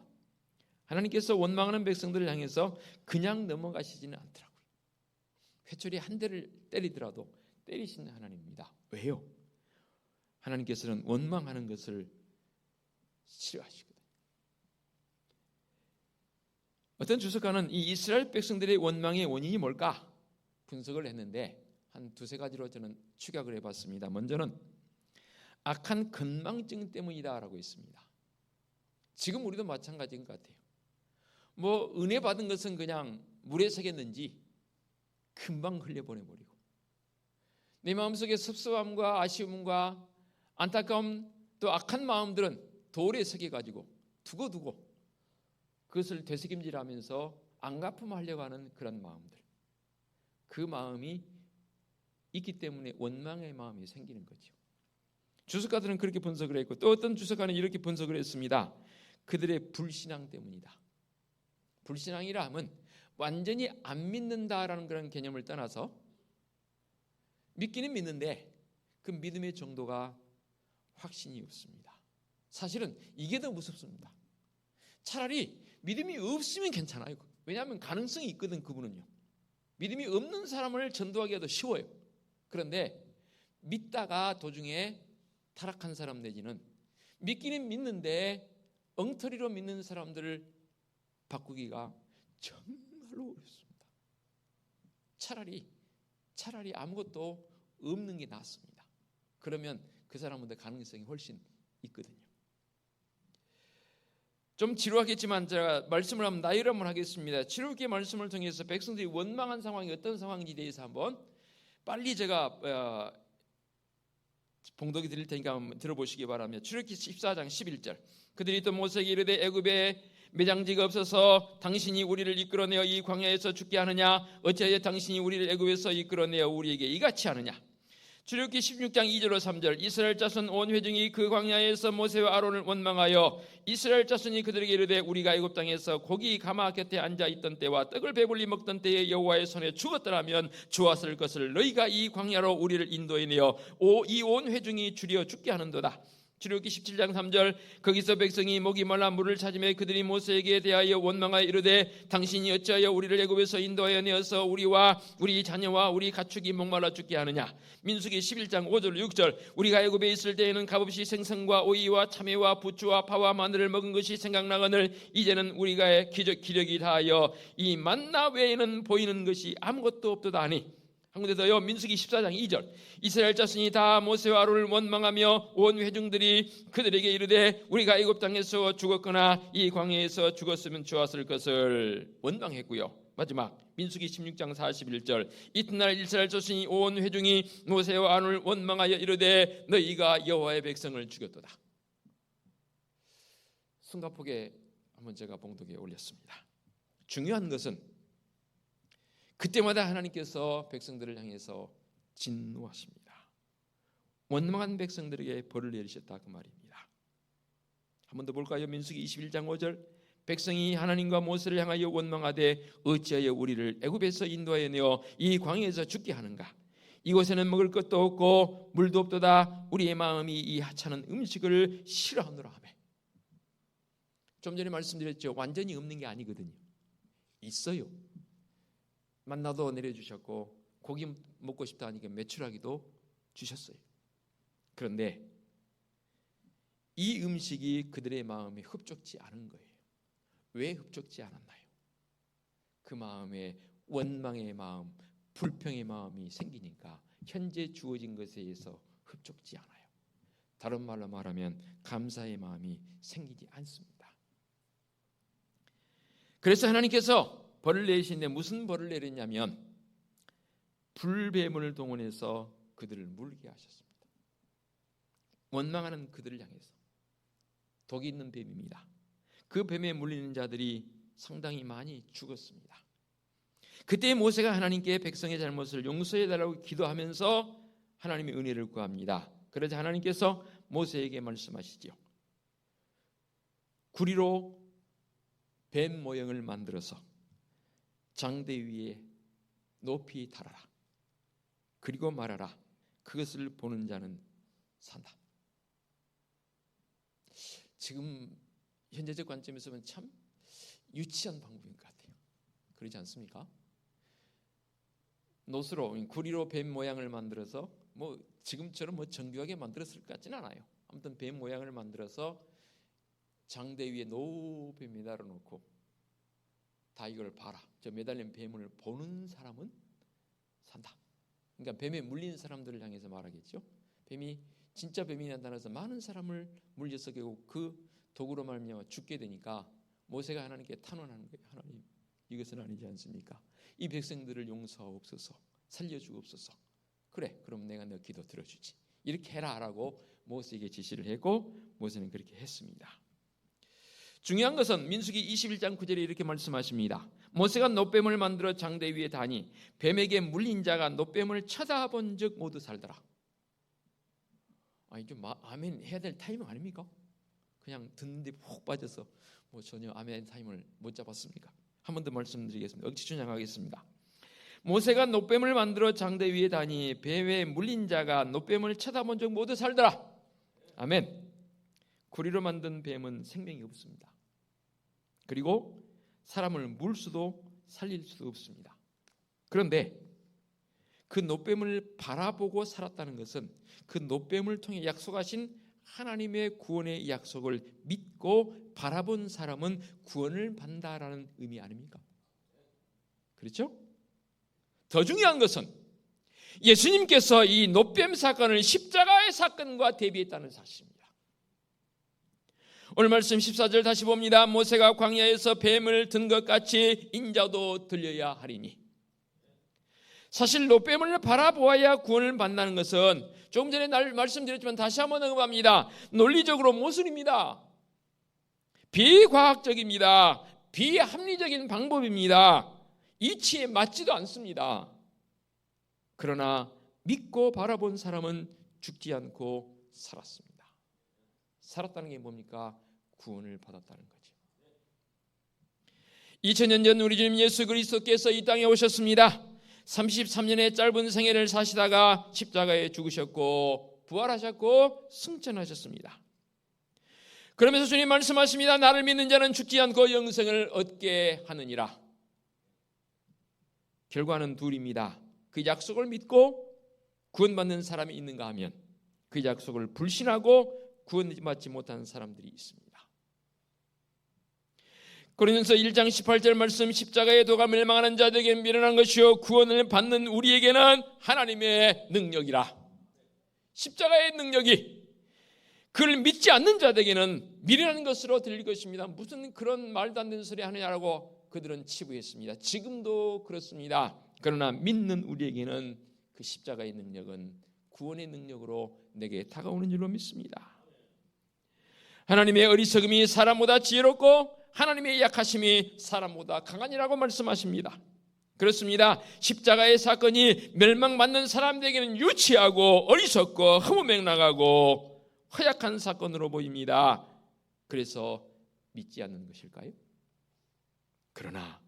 하나님께서 원망하는 백성들을 향해서 그냥 넘어가시지는 않더라고요. 회초리 한 대를 때리더라도 때리시는 하나님입니다. 왜요? 하나님께서는 원망하는 것을 싫어하시거든요. 어떤 주석가는 이 이스라엘 백성들의 원망의 원인이 뭘까 분석을 했는데 한 두세 가지로 저는 추격을 해봤습니다. 먼저는 악한 건망증 때문이다라고 했습니다. 지금 우리도 마찬가지인 것 같아요. 뭐 은혜 받은 것은 그냥 물에 새겼는지 금방 흘려보내버리고 내 마음속에 섭섭함과 아쉬움과 안타까움 또 악한 마음들은 돌에 새겨가지고 두고두고 그것을 되새김질하면서 안갚음하려고 하는 그런 마음들, 그 마음이 있기 때문에 원망의 마음이 생기는 거죠. 주석가들은 그렇게 분석을 했고 또 어떤 주석가는 이렇게 분석을 했습니다. 그들의 불신앙 때문이다. 불신앙이라 하면 완전히 안 믿는다라는 그런 개념을 떠나서 믿기는 믿는데 그 믿음의 정도가 확신이 없습니다. 사실은 이게 더 무섭습니다. 차라리 믿음이 없으면 괜찮아요. 왜냐하면 가능성이 있거든. 그분은요. 믿음이 없는 사람을 전도하기가 더 쉬워요. 그런데 믿다가 도중에 타락한 사람 내지는 믿기는 믿는데 엉터리로 믿는 사람들을 바꾸기가 정말로 어렵습니다. 차라리 아무것도 없는 게 낫습니다. 그러면 그 사람한테 가능성이 훨씬 있거든요. 좀 지루하겠지만 제가 말씀을 한번 나열을 한번 하겠습니다. 출애굽기 말씀을 통해서 백성들이 원망한 상황이 어떤 상황인지 대해서 한번 빨리 제가 봉독이 드릴 테니까 한번 들어보시기 바랍니다. 출애굽기 14장 11절. 그들이 또 모세에게 이르되 애굽에 매장지가 없어서 당신이 우리를 이끌어내어 이 광야에서 죽게 하느냐? 어찌하여 당신이 우리를 애굽에서 이끌어내어 우리에게 이같이 하느냐? 출애굽기 16장 2절로 3절 이스라엘 자손 온 회중이 그 광야에서 모세와 아론을 원망하여 이스라엘 자손이 그들에게 이르되 우리가 애굽 땅에서 고기 가마 곁에 앉아 있던 때와 떡을 배불리 먹던 때에 여호와의 손에 죽었더라면 좋았을 것을 너희가 이 광야로 우리를 인도해 내어 이 온 회중이 줄여 죽게 하는도다. 출애굽기 17장 3절 거기서 백성이 목이 말라 물을 찾으며 그들이 모세에게 대하여 원망하여 이르되 당신이 어찌하여 우리를 애굽에서 인도하여 내어서 우리와 우리 자녀와 우리 가축이 목말라 죽게 하느냐. 민수기 11장 5절 6절 우리가 애굽에 있을 때에는 값없이 생선과 오이와 참외와 부추와 파와 마늘을 먹은 것이 생각나거늘 이제는 우리가 기력이 다하여 이 만나 외에는 보이는 것이 아무것도 없도다 하니. 한 군데 더요. 민수기 14장 2절 이스라엘 자손이 다 모세와 아론을 원망하며 온 회중들이 그들에게 이르되 우리가 애굽 땅에서 죽었거나 이 광야에서 죽었으면 좋았을 것을 원망했고요. 마지막 민수기 16장 41절 이튿날 이스라엘 자손이 온 회중이 모세와 아론을 원망하여 이르되 너희가 여호와의 백성을 죽였도다. 승가폭에 한번 제가 봉독에 올렸습니다. 중요한 것은 그때마다 하나님께서 백성들을 향해서 진노하십니다. 원망한 백성들에게 벌을 내리셨다 그 말입니다. 한 번 더 볼까요? 민수기 21장 5절 백성이 하나님과 모세를 향하여 원망하되 어찌하여 우리를 애굽에서 인도하여 내어 이 광야에서 죽게 하는가. 이곳에는 먹을 것도 없고 물도 없도다. 우리의 마음이 이 하찮은 음식을 싫어하노라 하며. 좀 전에 말씀드렸죠. 완전히 없는 게 아니거든요. 있어요. 만나도 내려주셨고 고기 먹고 싶다 하니까 메추라기도 주셨어요. 그런데 이 음식이 그들의 마음에 흡족지 않은 거예요. 왜 흡족지 않았나요? 그 마음에 원망의 마음, 불평의 마음이 생기니까 현재 주어진 것에 의해서 흡족지 않아요. 다른 말로 말하면 감사의 마음이 생기지 않습니다. 그래서 하나님께서 벌을 내리시는데 무슨 벌을 내렸냐면 불뱀을 동원해서 그들을 물게 하셨습니다. 원망하는 그들을 향해서 독이 있는 뱀입니다. 그 뱀에 물리는 자들이 상당히 많이 죽었습니다. 그때 모세가 하나님께 백성의 잘못을 용서해달라고 기도하면서 하나님의 은혜를 구합니다. 그러자 하나님께서 모세에게 말씀하시죠. 구리로 뱀 모형을 만들어서 장대 위에 높이 달아라. 그리고 말하라. 그것을 보는 자는 산다. 지금 현재적 관점에서 보면 참 유치한 방법인 것 같아요. 그러지 않습니까? 노스로 구리로 뱀 모양을 만들어서 지금처럼 정교하게 만들었을 것 같지는 않아요. 아무튼 뱀 모양을 만들어서 장대 위에 높이 매달아 놓고 다 이걸 봐라. 저 매달린 뱀을 보는 사람은 산다. 그러니까 뱀에 물린 사람들을 향해서 말하겠죠. 뱀이 진짜 뱀이 나타나서 많은 사람을 물려서 결국 그 도구로 말미암아 죽게 되니까 모세가 하나님께 탄원하는 거예요. 하나님, 이것은 아니지 않습니까? 이 백성들을 용서하옵소서, 살려주옵소서. 그래, 그럼 내가 너 기도 들어주지. 이렇게 해라라고 모세에게 지시를 했고 모세는 그렇게 했습니다. 중요한 것은 민수기 21장 9절에 이렇게 말씀하십니다. 모세가 놋뱀을 만들어 장대 위에 다니 뱀에게 물린 자가 놋뱀을 쳐다본 적 모두 살더라. 아니 좀 아멘 해야 될 타이밍 아닙니까? 그냥 듣는데 푹 빠져서 전혀 아멘 타임을 못 잡았습니까? 한 번 더 말씀드리겠습니다. 억지 준양하겠습니다. 모세가 놋뱀을 만들어 장대 위에 다니 뱀에 물린 자가 놋뱀을 쳐다본 적 모두 살더라. 아멘. 구리로 만든 뱀은 생명이 없습니다. 그리고 사람을 물 수도 살릴 수도 없습니다. 그런데 그 놋뱀을 바라보고 살았다는 것은 그 놋뱀을 통해 약속하신 하나님의 구원의 약속을 믿고 바라본 사람은 구원을 받는다라는 의미 아닙니까? 그렇죠? 더 중요한 것은 예수님께서 이 놋뱀 사건을 십자가의 사건과 대비했다는 사실입니다. 오늘 말씀 14절 다시 봅니다. 모세가 광야에서 뱀을 든 것 같이 인자도 들려야 하리니. 사실 놋뱀을 바라보아야 구원을 받는다는 것은 조금 전에 말씀드렸지만 다시 한번 언급합니다. 논리적으로 모순입니다. 비과학적입니다. 비합리적인 방법입니다. 이치에 맞지도 않습니다. 그러나 믿고 바라본 사람은 죽지 않고 살았습니다. 살았다는 게 뭡니까? 구원을 받았다는 거죠. 2000년 전 우리 주님 예수 그리스도께서 이 땅에 오셨습니다. 33년의 짧은 생애를 사시다가 십자가에 죽으셨고 부활하셨고 승천하셨습니다. 그러면서 주님 말씀하십니다. 나를 믿는 자는 죽지 않고 영생을 얻게 하느니라. 결과는 둘입니다. 그 약속을 믿고 구원받는 사람이 있는가 하면 그 약속을 불신하고 구원받지 못하는 사람들이 있습니다. 고린도서 1장 18절 말씀, 십자가의 도가 멸망하는 자들에게 미련한 것이요 구원을 받는 우리에게는 하나님의 능력이라. 십자가의 능력이 그를 믿지 않는 자들에게는 미련한 것으로 들릴 것입니다. 무슨 그런 말도 안 되는 소리 하느냐라고 그들은 치부했습니다. 지금도 그렇습니다. 그러나 믿는 우리에게는 그 십자가의 능력은 구원의 능력으로 내게 다가오는 줄로 믿습니다. 하나님의 어리석음이 사람보다 지혜롭고 하나님의 약하심이 사람보다 강하니라고 말씀하십니다. 그렇습니다. 십자가의 사건이 멸망받는 사람들에게는 유치하고 어리석고 허무맹랑하고 허약한 사건으로 보입니다. 그래서 믿지 않는 것일까요? 그러나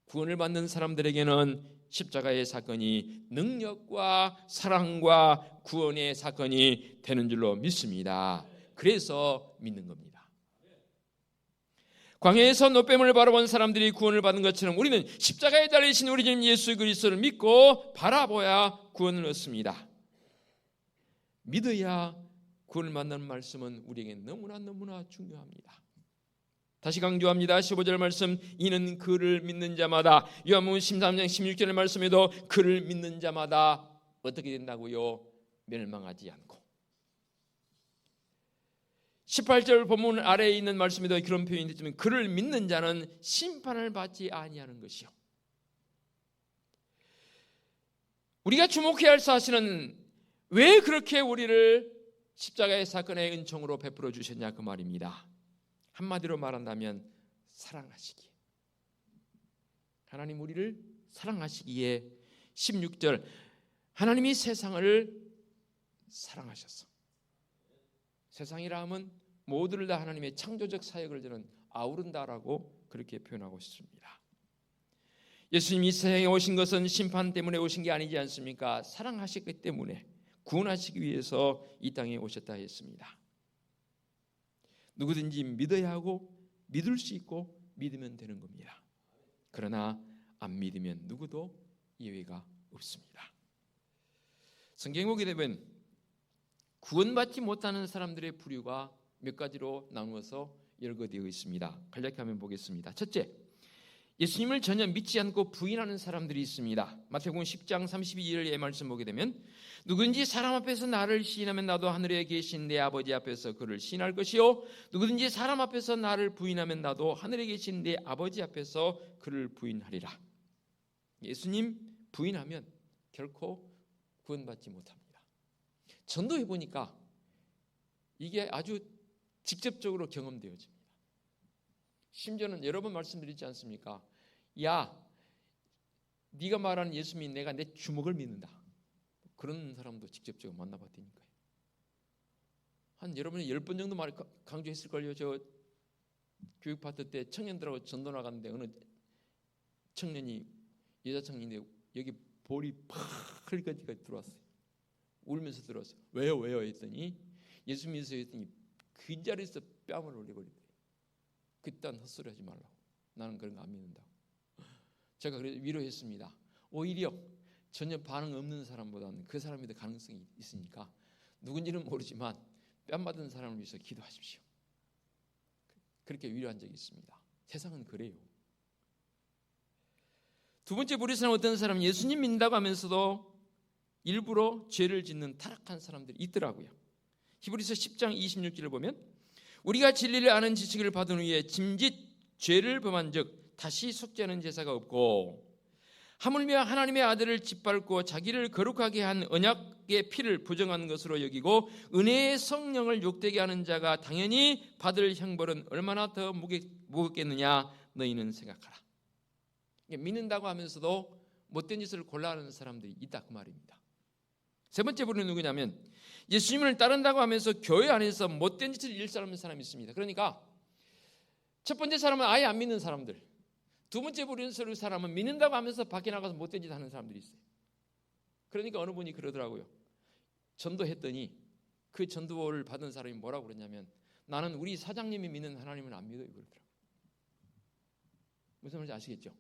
구원을 받는 사람들에게는 십자가의 사건이 능력과 사랑과 구원의 사건이 되는 줄로 믿습니다. 그래서 믿는 겁니다. 광야에서 노뱀을 바라본 사람들이 구원을 받는 것처럼 우리는 십자가에 달리신 우리 주님 예수 그리스도를 믿고 바라보야 구원을 얻습니다. 믿어야 구원을 받는 말씀은 우리에게 너무나 중요합니다. 다시 강조합니다. 15절 말씀, 이는 그를 믿는 자마다, 요한복음 13장 16절 말씀에도 그를 믿는 자마다 어떻게 된다고요? 멸망하지 않고. 18절 본문 아래에 있는 말씀에도 그런 표현이 있지만 그를 믿는 자는 심판을 받지 아니하는 것이요. 우리가 주목해야 할 사실은 왜 그렇게 우리를 십자가의 사건의 은총으로 베풀어 주셨냐 그 말입니다. 한마디로 말한다면 사랑하시기에. 하나님 우리를 사랑하시기에 16절 하나님이 세상을 사랑하셨어. 세상이라 하면 모두를 다 하나님의 창조적 사역을 저는 아우른다라고 그렇게 표현하고 싶습니다. 예수님이 세상에 오신 것은 심판 때문에 오신 게 아니지 않습니까? 사랑하시기 때문에 구원하시기 위해서 이 땅에 오셨다 했습니다. 누구든지 믿어야 하고 믿을 수 있고 믿으면 되는 겁니다. 그러나 안 믿으면 누구도 예외가 없습니다. 성경에 보게 되면 구원받지 못하는 사람들의 부류가 몇 가지로 나누어서 열거되어 있습니다. 간략히 한번 보겠습니다. 첫째, 예수님을 전혀 믿지 않고 부인하는 사람들이 있습니다. 마태복음 10장 32절의 말씀 보게 되면 누구든지 사람 앞에서 나를 시인하면 나도 하늘에 계신 내 아버지 앞에서 그를 시인할 것이요 누구든지 사람 앞에서 나를 부인하면 나도 하늘에 계신 내 아버지 앞에서 그를 부인하리라. 예수님 부인하면 결코 구원받지 못합니다. 전도해 보니까 이게 아주 직접적으로 경험되어집니다. 심지어는 여러 번 말씀드리지 않습니까? 야, 네가 말하는 예수님이 내가 내 주먹을 믿는다. 그런 사람도 직접적으로 만나봤다니까요. 한 여러분이 10번 정도 말 강조했을걸요. 저 교육 파트 때 청년들하고 전도 나갔는데 어느 청년이 여자 청년인데 여기 볼이 팍까지 들어왔어요. 울면서 들어왔어요. 왜요? 했더니 예수 믿으세요 했더니 그 자리에서 뺨을 올려버리더래요. 그딴 헛소리 하지 말라고. 나는 그런 거 안 믿는다. 제가 그래서 위로했습니다. 오히려 전혀 반응 없는 사람보다는 그 사람이 더 가능성이 있으니까 누군지는 모르지만 뺨 맞은 사람을 위해서 기도하십시오. 그렇게 위로한 적이 있습니다. 세상은 그래요. 두 번째 부류에서는 어떤 사람은 예수님 믿는다고 하면서도 일부러 죄를 짓는 타락한 사람들이 있더라고요. 히브리서 10장 26절을 보면 우리가 진리를 아는 지식을 받은 후에 짐짓 죄를 범한 즉 다시 속죄하는 제사가 없고 하물며 하나님의 아들을 짓밟고 자기를 거룩하게 한 언약의 피를 부정한 것으로 여기고 은혜의 성령을 욕되게 하는 자가 당연히 받을 형벌은 얼마나 더 무겁겠느냐 너희는 생각하라. 믿는다고 하면서도 못된 짓을 골라하는 사람들이 있다 그 말입니다. 세 번째 부류는 누구냐면 예수님을 따른다고 하면서 교회 안에서 못된 짓을 일삼는 사람이 있습니다. 그러니까 첫 번째 사람은 아예 안 믿는 사람들, 두 번째 부류는 사람은 믿는다고 하면서 밖에 나가서 못된 짓 하는 사람들이 있어요. 그러니까 어느 분이 그러더라고요. 전도했더니 그 전도를 받은 사람이 뭐라고 그러냐면 나는 우리 사장님이 믿는 하나님은 안 믿어요 그러더라고요. 무슨 말인지 아시겠죠?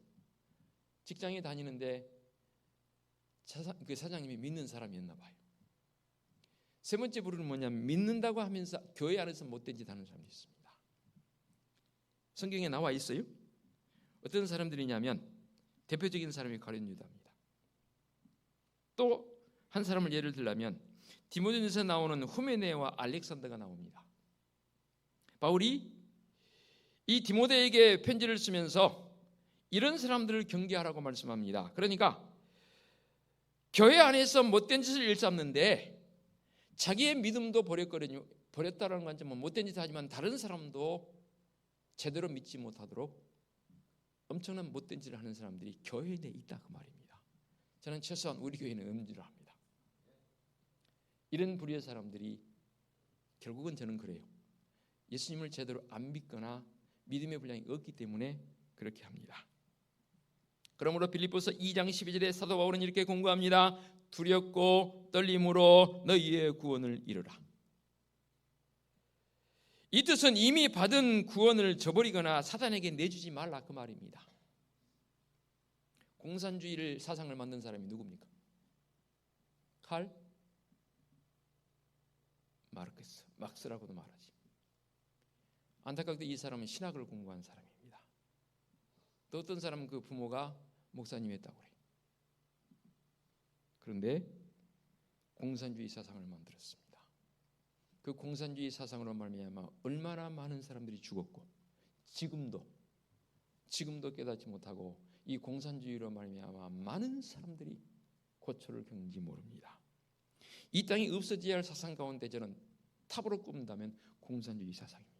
직장에 다니는데 그 사장님이 믿는 사람이었나 봐요. 세 번째 부류는 뭐냐면 믿는다고 하면서 교회 안에서 못된 짓 하는 사람이 있습니다. 성경에 나와 있어요. 어떤 사람들이냐면 대표적인 사람이 가룟 유다입니다. 또 한 사람을 예를 들자면 디모데전서에 나오는 후메네와 알렉산더가 나옵니다. 바울이 이 디모데에게 편지를 쓰면서 이런 사람들을 경계하라고 말씀합니다. 그러니까 교회 안에서 못된 짓을 일삼는데 자기의 믿음도 버렸다는 건 좀 못된 짓을 하지만 다른 사람도 제대로 믿지 못하도록 엄청난 못된 짓을 하는 사람들이 교회 내에 있다 그 말입니다. 저는 최소한 우리 교회는 없는 합니다. 이런 부류의 사람들이 결국은 저는 그래요. 예수님을 제대로 안 믿거나 믿음의 분량이 없기 때문에 그렇게 합니다. 그러므로 빌립보서 2장 12절에 사도 바울은 이렇게 공고합니다. 두렵고 떨림으로 너희의 구원을 이루라. 이 뜻은 이미 받은 구원을 저버리거나 사단에게 내주지 말라 그 말입니다. 공산주의를 사상을 만든 사람이 누굽니까? 칼 마르크스, 막스라고도 말하지. 안타깝게 이 사람은 신학을 공부한 사람입니다. 또 어떤 사람은 그 부모가 목사님이었다고 그래요. 그런데 공산주의 사상을 만들었습니다. 그 공산주의 사상으로 말미암아 얼마나 많은 사람들이 죽었고 지금도 깨닫지 못하고 이 공산주의로 말미암아 많은 사람들이 고초를 겪는지 모릅니다. 이 땅이 없어져야 할 사상 가운데 저는 탑으로 꼽는다면 공산주의 사상입니다.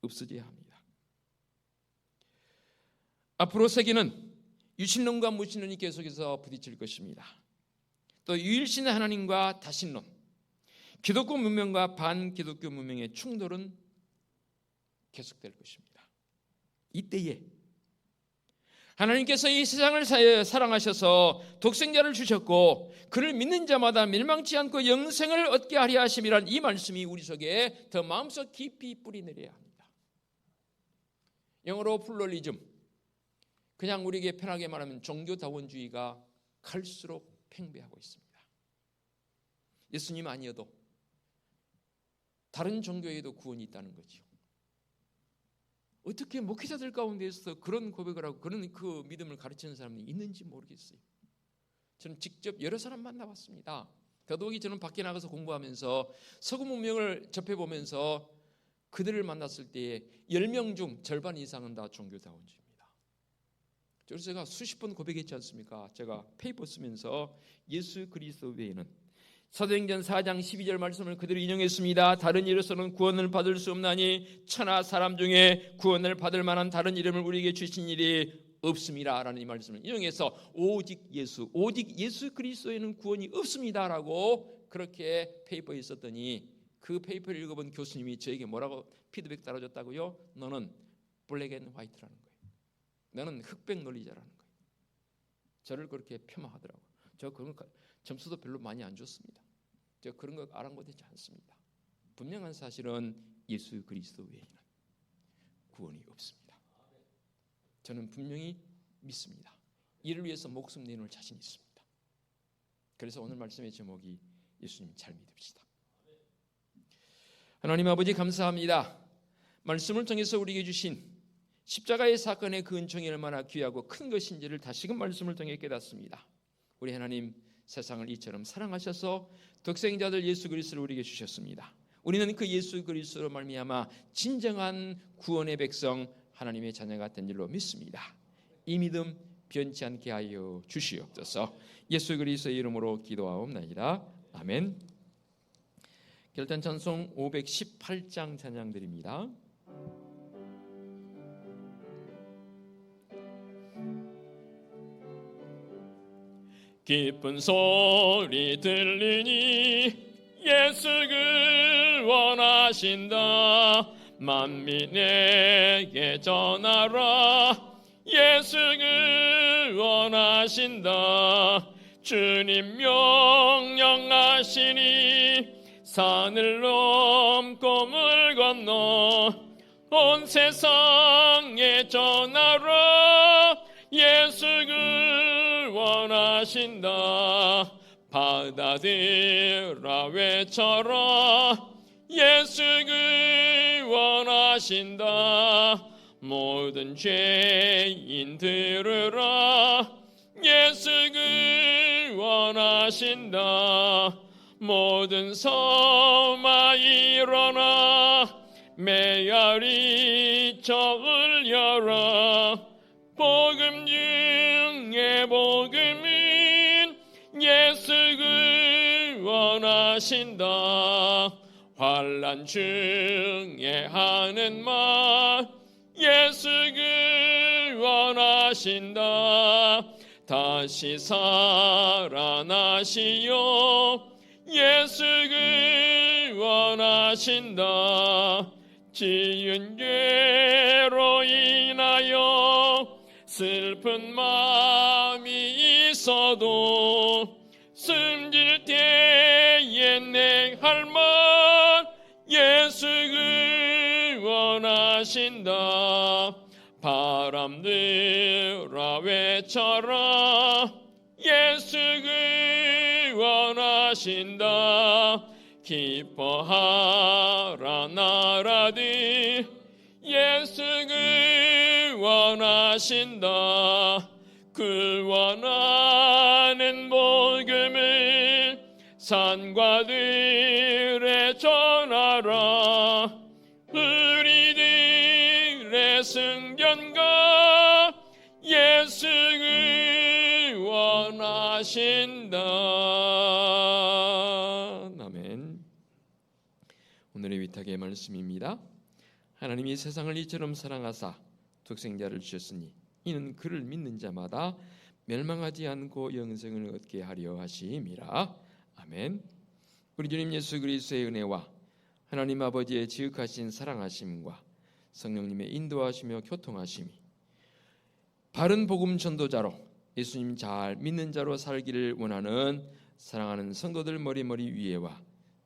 없어져야 합니다. 앞으로 세계는 유신론과 무신론이 계속해서 부딪힐 것입니다. 또 유일신의 하나님과 다신론, 기독교 문명과 반기독교 문명의 충돌은 계속될 것입니다. 이때에 하나님께서 이 세상을 사랑하셔서 독생자를 주셨고 그를 믿는 자마다 멸망치 않고 영생을 얻게 하려 하심이란 이 말씀이 우리 속에 더 마음속 깊이 뿌리내려야 합니다. 영어로 플루럴리즘, 그냥 우리에게 편하게 말하면 종교다원주의가 갈수록 팽배하고 있습니다. 예수님 아니어도 다른 종교에도 구원이 있다는 거죠. 어떻게 목회자들 가운데서 그런 고백을 하고 그런 그 믿음을 가르치는 사람이 있는지 모르겠어요. 저는 직접 여러 사람 만나봤습니다. 더더욱이 저는 밖에 나가서 공부하면서 서구 문명을 접해보면서 그들을 만났을 때에 10명 중 절반 이상은 다 종교다원주의입니다. 그래서 제가 수십 번 고백했지 않습니까? 제가 페이퍼 쓰면서 예수 그리스도 외에는 사도행전 4장 12절 말씀을 그대로 인용했습니다. 다른 이로서는 구원을 받을 수 없나니 천하 사람 중에 구원을 받을 만한 다른 이름을 우리에게 주신 일이 없습니다 라는 이 말씀을 인용해서 오직 예수 그리스도에는 구원이 없습니다라고 그렇게 페이퍼에 썼더니 그 페이퍼를 읽어본 교수님이 저에게 뭐라고 피드백 따라줬다고요? 너는 블랙 앤 화이트라는 거예요. 너는 흑백 논리자라는 거예요. 저를 그렇게 폄하하더라고요. 저 그런 거 점수도 별로 많이 안 줬습니다. 저 그런 거 아랑곳하지 않습니다. 분명한 사실은 예수 그리스도 외에는 구원이 없습니다. 저는 분명히 믿습니다. 이를 위해서 목숨 내놓을 자신이 있습니다. 그래서 오늘 말씀의 제목이 예수님 잘 믿읍시다. 하나님 아버지 감사합니다. 말씀을 통해서 우리에게 주신 십자가의 사건의 그 은총이 얼마나 귀하고 큰 것인지를 다시금 말씀을 통해 깨닫습니다. 우리 하나님 세상을 이처럼 사랑하셔서 독생자들 예수 그리스도를 우리에게 주셨습니다. 우리는 그 예수 그리스도로 말미암아 진정한 구원의 백성 하나님의 자녀가 된 줄로 믿습니다. 이 믿음 변치 않게 하여 주시옵소서. 예수 그리스도의 이름으로 기도하옵나이다. 아멘. 결단 찬송 518장 찬양드립니다. 기쁜 소리 들리니 예수를 원하신다. 만민에게 전하라. 예수를 원하신다. 주님 명령하시니 산을 넘고 물 건너 온 세상에 전하라. 예수를 원하신다. 받아들라 외쳐라. 예수를 원하신다. 모든 죄인 들으라. 예수를 원하신다. 모든 서마 일어나 메아리 척을 열어. 복음 중에 복음은 예수를 원하신다. 환난 중에 하는 말 예수를 원하신다. 다시 살아나시오. 예수를 원하신다. 지은 죄로 인하여 슬픈 마음이 있어도 숨질 때에 내 할 말 예수를 원하신다. 바람 들아 외쳐라. 예수를 원하신다. 기뻐하라 나라들 예수를 원하신다. 그 원하는 복음을 산과 들에 전하라. 우리들의 승전가 예수를 원하신다. 아멘. 오늘의 위탁의 말씀입니다. 하나님이 세상을 이처럼 사랑하사 독생자를 주셨으니 이는 그를 믿는 자마다 멸망하지 않고 영생을 얻게 하려 하심이라. 아멘. 우리 주님 예수 그리스도의 은혜와 하나님 아버지의 지극하신 사랑하심과 성령님의 인도하시며 교통하심이 바른 복음 전도자로 예수님 잘 믿는 자로 살기를 원하는 사랑하는 성도들 머리머리 위에와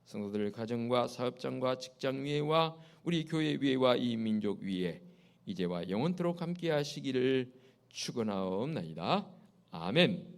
성도들 가정과 사업장과 직장 위에와 우리 교회 위에와 이 민족 위에 이제와 영원토록 함께 하시기를 축원하옵나이다. 아멘.